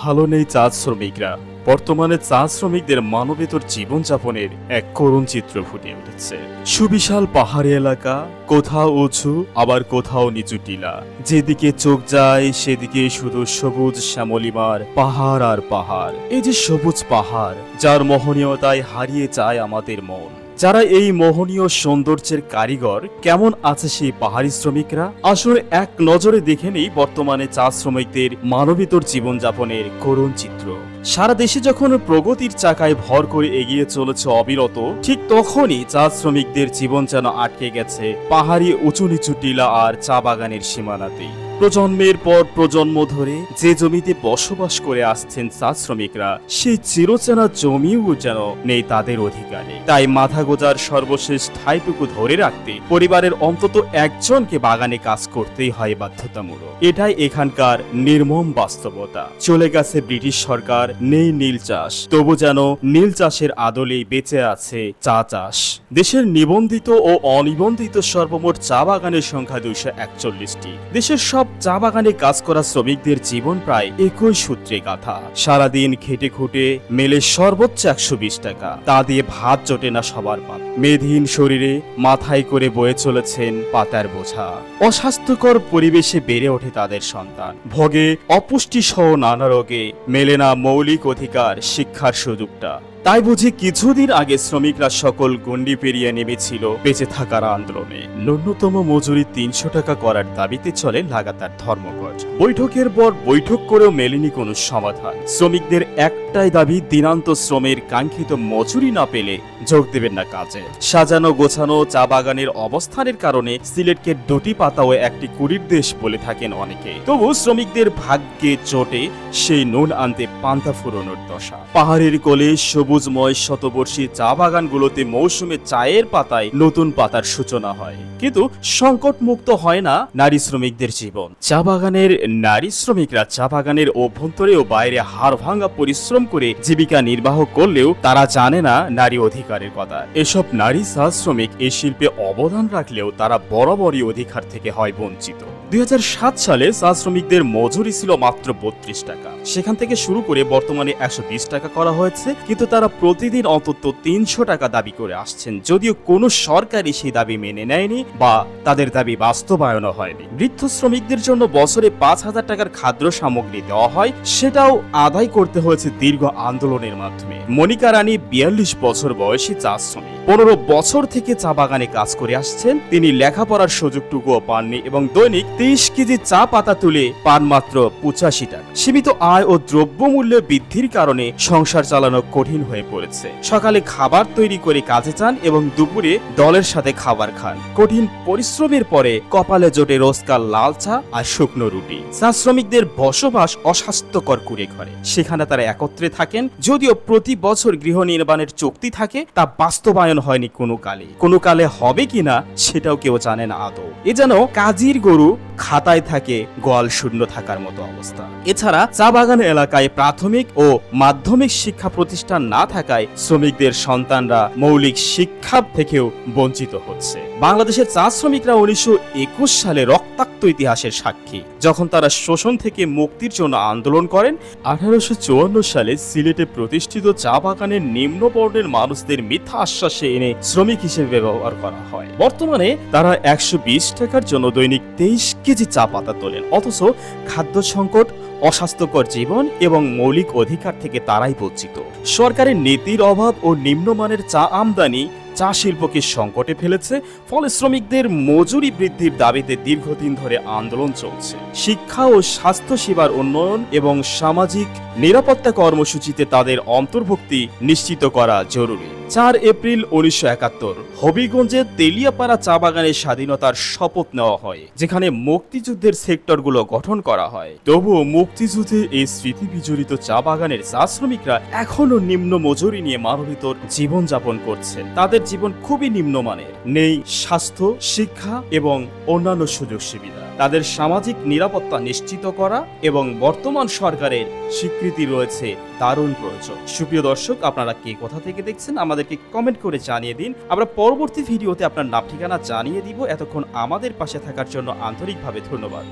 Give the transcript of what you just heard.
ভালো নেই চা শ্রমিকরা। বর্তমানে চা শ্রমিকদের মানবেতর জীবনযাপনের এক করুণ চিত্র ফুটে উঠেছে। সুবিশাল পাহাড়ি এলাকা, কোথাও উঁচু আবার কোথাও নিচু টিলা, যেদিকে চোখ যায় সেদিকে শুধু সবুজ শ্যামলিমার পাহাড় আর পাহাড়। এই যে সবুজ পাহাড়, যার মোহনীয়তায় হারিয়ে যায় আমাদের মন। যারা এই মোহনীয় সৌন্দর্যের কারিগর, কেমন আছে সেই পাহাড়ি শ্রমিকরা? আসলে এক নজরে দেখে নেই বর্তমানে চা শ্রমিকদের মানবেতর জীবনযাপনের করুণ চিত্র। সারা দেশে যখন প্রগতির চাকায় ভর করে এগিয়ে চলেছে অবিরত, ঠিক তখনই চা শ্রমিকদের জীবন যেন আটকে গেছে পাহাড়ি উঁচু নিচু টিলা আর চা বাগানের সীমানাতেই। প্রজন্মের পর প্রজন্ম ধরে যে জমিতে বসবাস করে আসছেন চা শ্রমিকরা, সেই চিরচেনা জমিও যেন নেই তাদের অধিকারে। তাই মাথা গোজার সর্বশেষ ঠাইটুকু ধরে রাখতে পরিবারের অন্তত একজনকে বাগানে কাজ করতেই হয় বাধ্যতামূলক। এটাই এখানকার নির্মম বাস্তবতা। চলে গেছে ব্রিটিশ সরকার, নেই নীল চাষ, তবু যেন নীল চাষের আদলেই বেঁচে আছে চা চাষ। দেশের নিবন্ধিত ও অনিবন্ধিত সর্বমোট চা বাগানের সংখ্যা 241টি। দেশের সব চা বাগানে কাজ করা শ্রমিকদের জীবন প্রায় একই সূত্রে গাঁথা। সারাদিন খেটে খুঁটে মেলে সর্বোচ্চ 120 টাকা, তা দিয়ে ভাত জোটে না সবার পাত। মেধহীন শরীরে মাথায় করে বয়ে চলেছেন পাতার বোঝা। অস্বাস্থ্যকর পরিবেশে বেড়ে ওঠে তাদের সন্তান, ভোগে অপুষ্টি সহ নানা রোগে, মেলে না মৌলিক অধিকার শিক্ষার সুযোগটা। তাই বুঝি কিছুদিন আগে শ্রমিকরা সকল গণ্ডি পেরিয়ে নেমেছিল বেঁচে থাকার আন্দোলনে। ন্যূনতম মজুরি 300 টাকা করার দাবিতে চলে লাগাতার ধর্মঘট। বৈঠকের পর বৈঠক করেও মেলেনি কোনো সমাধান। শ্রমিকদের একটাই দাবি, দিনান্ত শ্রমের কাঙ্ক্ষিত মজুরি না পেলে যোগ দেবেন না কাজে। সাজানো গোছানো চা বাগানের অবস্থানের কারণে সিলেটকে দুটি পাতা ও একটি কুড়ির দেশ বলে থাকেন অনেকে। তবু শ্রমিকদের ভাগ্যে চোটে সেই নুন আনতে পান্তা ফুরোনোর দশা। পাহাড়ের কোলে সবুজময় শতবর্ষী চা বাগানগুলোতে মৌসুমে চায়ের পাতায় নতুন পাতার সূচনা হয়, কিন্তু সংকট মুক্ত হয় না নারী শ্রমিকদের জীবন। চা বাগানের নারী শ্রমিকরা চা বাগানের অভ্যন্তরে ও বাইরে হাড় ভাঙা পরিশ্রম করে জীবিকা নির্বাহ করলেও তারা জানে না নারী অধিকারের কথা। এসব নারী চা শ্রমিক এই শিল্পে অবদান রাখলেও তারা বরাবরই অধিকার থেকে হয় বঞ্চিত। 2007 সালে চা শ্রমিকদের মজুরি ছিল মাত্র 32 টাকা। সেখান থেকে শুরু করে বর্তমানে 120 টাকা করা হয়েছে, কিন্তু তারা প্রতিদিন অন্তত 300 টাকা দাবি করে আসছেন, যদিও কোনো সরকারই সেই দাবি মেনে নেয়নি বা তাদের দাবি বাস্তবায়নও হয়নি। বৃদ্ধ শ্রমিকদের জন্য বছরে 5,000 টাকার খাদ্য সামগ্রী দেওয়া হয়, সেটাও আদায় করতে হয়েছে দীর্ঘ আন্দোলনের মাধ্যমে। মনিকা রানী 42 বছর বয়সী চা শ্রমিক, 15 বছর থেকে চা বাগানে কাজ করে আসছেন। তিনি লেখাপড়ার সুযোগটুকুও পাননি এবং দৈনিক 30 কেজি চা পাতা তুলে পান মাত্র 85 টাকা। সীমিত আয় ও দ্রব্যমূল্য বৃদ্ধির কারণে সংসার চালানো কঠিন হয়ে পড়েছে। সকালে খাবার তৈরি করে কাজে যান এবং দুপুরে দলের সাথে খাবার খান। কঠিন পরিশ্রমের পরে কপালে জোটে রোজকার লাল চা আর শুকনো রুটি। চা শ্রমিকদের বসবাস অস্বাস্থ্যকর কুড়ে ঘরে, সেখানে তারা একত্রে থাকেন। যদিও প্রতি বছর গৃহ নির্মাণের চুক্তি থাকে, তা বাস্তবায়ন হয়নি কোনো কালে হবে কিনা সেটাও কেউ জানে না আদৌ। এ যেন কাজীর গরু খাতায় থাকে, গোয়াল শূন্য থাকার মতো অবস্থা। এছাড়া চা বাগান এলাকায় প্রাথমিক ও মাধ্যমিক শিক্ষা প্রতিষ্ঠান না থাকায় শ্রমিকদের সন্তানরা মৌলিক শিক্ষা থেকেও বঞ্চিত হচ্ছে। বাংলাদেশের চা শ্রমিকরা 1921 সালে রক্তাক্ত ইতিহাসের সাক্ষী, যখন তারা শোষণ থেকে মুক্তির জন্য আন্দোলন করেন। 1854 সালে সিলেটে প্রতিষ্ঠিত চা বাগানের নিম্ন বর্ণের মানুষদের মিথ্যা আশ্বাসে এনে শ্রমিক হিসেবে ব্যবহার করা হয়। বর্তমানে তারা 120 টাকার জন্য দৈনিক 23 কেজি চা পাতা তোলেন, অথচ খাদ্য সংকট, অস্বাস্থ্যকর জীবন এবং মৌলিক অধিকার থেকে তারাই বঞ্চিত। সরকারের নীতির অভাব ও নিম্নমানের চা আমদানি চা শিল্পকে সংকটে ফেলেছে। ফলে শ্রমিকদের মজুরি বৃদ্ধির দাবিতে দীর্ঘদিন ধরে আন্দোলন চলছে। শিক্ষা ও স্বাস্থ্য সেবার উন্নয়ন এবং সামাজিক নিরাপত্তা কর্মসূচিতে তাদের অন্তর্ভুক্তি নিশ্চিত করা জরুরি। 4 এপ্রিল 1971 হবিগঞ্জের তেলিয়াপাড়া চা বাগানের স্বাধীনতার শপথ নেওয়া হয়, যেখানে মুক্তিযুদ্ধের সেক্টরগুলো গঠন করা হয়। তবুও মুক্তিযুদ্ধে এই স্মৃতি বিজড়িত চা বাগানের চা শ্রমিকরা এখনো নিম্ন মজুরি নিয়ে মানবেতর জীবনযাপন করছেন। তাদের জীবন খুবই নিম্নমানের, নেই স্বাস্থ্য, শিক্ষা এবং অন্যান্য সুযোগ সুবিধা। তাদের সামাজিক নিরাপত্তা নিশ্চিত করা এবং বর্তমান সরকারের স্বীকৃতি রয়েছে দারুণ প্রয়োজন। সুপ্রিয় দর্শক, আপনারা কে কোথা থেকে দেখছেন আমাদেরকে কমেন্ট করে জানিয়ে দিন। আমরা পরবর্তী ভিডিওতে আপনার নাম ঠিকানা জানিয়ে দিব। এতক্ষণ আমাদের পাশে থাকার জন্য আন্তরিকভাবে ধন্যবাদ।